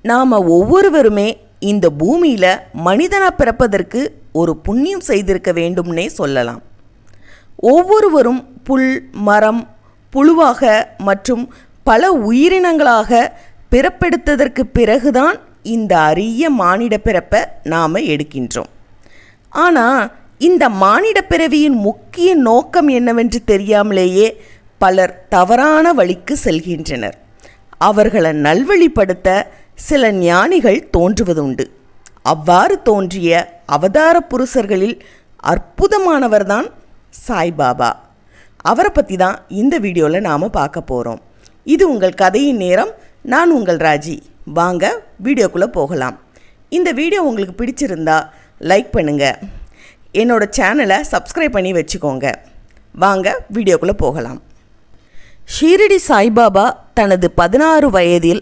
நாம் ஒவ்வொருவருமே இந்த பூமியில் மனிதனாக பிறப்பதற்கு ஒரு புண்ணியம் செய்திருக்க வேண்டும்னே சொல்லலாம். ஒவ்வொருவரும் புல், மரம், புழுவாக மற்றும் பல உயிரினங்களாக பிறப்பெடுத்ததற்கு பிறகுதான் இந்த அரிய மானிட பிறப்பை நாம் எடுக்கின்றோம். ஆனால் இந்த மானிட பிறவியின் முக்கிய நோக்கம் என்னவென்று தெரியாமலேயே பலர் தவறான வழிக்கு செல்கின்றனர். அவர்களை நல்வழிப்படுத்த சில ஞானிகள் தோன்றுவதுண்டு. அவ்வாறு தோன்றிய அவதார புருஷர்களில் அற்புதமானவர்தான் சாய்பாபா. அவரை பற்றி தான் இந்த வீடியோவில் நாம் பார்க்க போகிறோம். இது உங்கள் கதையின் நேரம். நான் உங்கள் ராஜி. வாங்க வீடியோக்குள்ளே போகலாம். இந்த வீடியோ உங்களுக்கு பிடிச்சிருந்தா லைக் பண்ணுங்கள், என்னோடய சேனலை சப்ஸ்கிரைப் பண்ணி வச்சுக்கோங்க. வாங்க வீடியோக்குள்ளே போகலாம். ஷீரடி சாய்பாபா தனது 16 வயதில்